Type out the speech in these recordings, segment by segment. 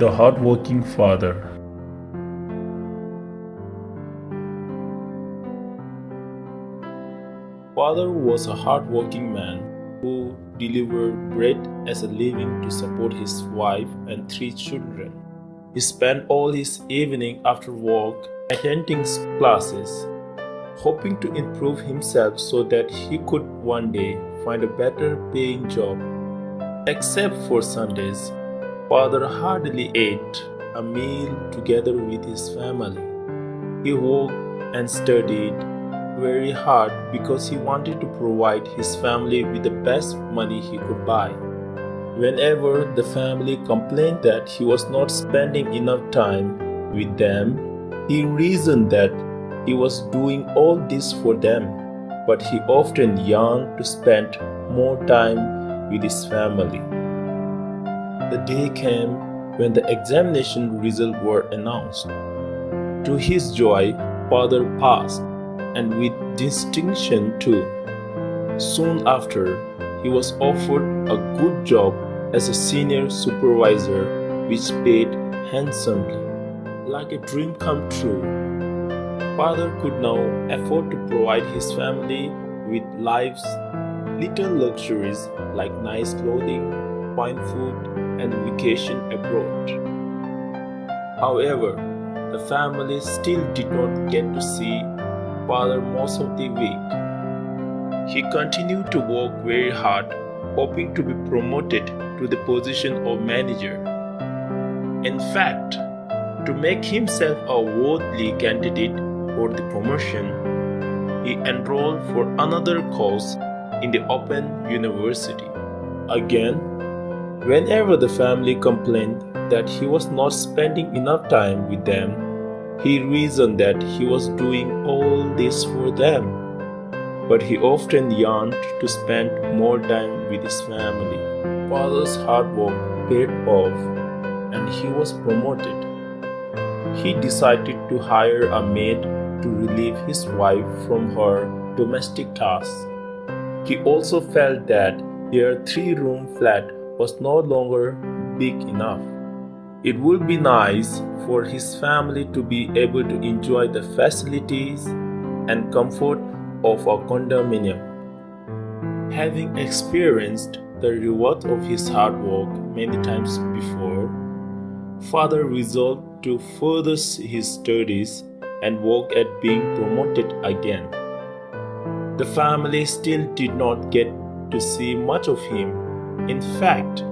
The Hardworking Father. Father was a hardworking man who delivered bread as a living to support his wife and 3 children. He spent all his evening after work attending classes, hoping to improve himself so that he could one day find a better paying job. Except for Sundays, Father hardly ate a meal together with his family. He worked and studied very hard because he wanted to provide his family with the best money he could buy. Whenever the family complained that he was not spending enough time with them, he reasoned that he was doing all this for them, but he often yearned to spend more time with his family. The day came when the examination results were announced. To his joy, Father passed, and with distinction too. Soon after, he was offered a good job as a senior supervisor, which paid handsomely. Like a dream come true, Father could now afford to provide his family with life's little luxuries like nice clothing, fine food, and vacation abroad. However, the family still did not get to see Father most of the week. He continued to work very hard, hoping to be promoted to the position of manager. In fact, to make himself a worthy candidate for the promotion, he enrolled for another course in the Open University. Again, whenever the family complained that he was not spending enough time with them, he reasoned that he was doing all this for them, but he often yearned to spend more time with his family. Father's hard work paid off, and he was promoted. He decided to hire a maid to relieve his wife from her domestic tasks. He also felt that their 3-room flat was no longer big enough. It would be nice for his family to be able to enjoy the facilities and comfort of a condominium. Having experienced the reward of his hard work many times before, Father resolved to further his studies and work at being promoted again. The family still did not get to see much of him. In fact,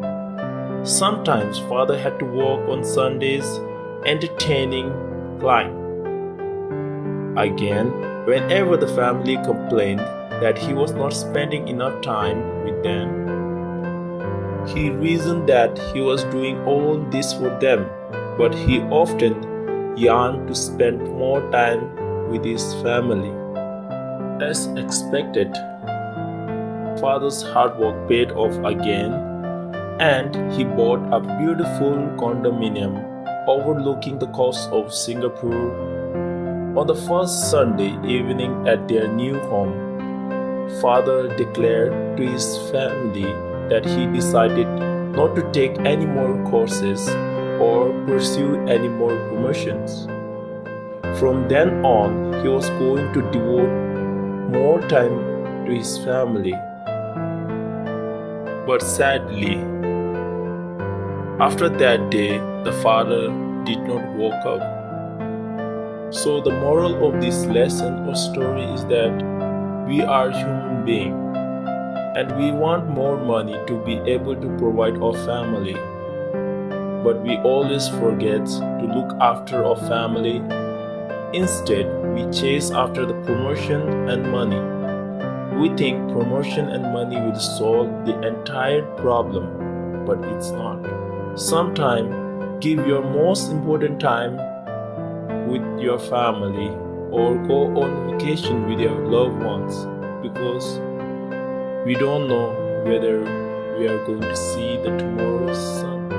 sometimes Father had to work on Sundays entertaining clients. Again, whenever the family complained that he was not spending enough time with them, he reasoned that he was doing all this for them, but he often yearned to spend more time with his family. As expected, Father's hard work paid off again, and he bought a beautiful condominium overlooking the coast of Singapore. On the first Sunday evening at their new home, Father declared to his family that he decided not to take any more courses or pursue any more promotions. From then on, he was going to devote more time to his family. But sadly, after that day, the father did not wake up. So the moral of this lesson or story is that we are human beings and we want more money to be able to provide our family. But we always forget to look after our family. Instead, we chase after the promotion and money. We think promotion and money will solve the entire problem, but it's not. Sometimes, give your most important time with your family or go on vacation with your loved ones, because we don't know whether we are going to see the tomorrow's sun.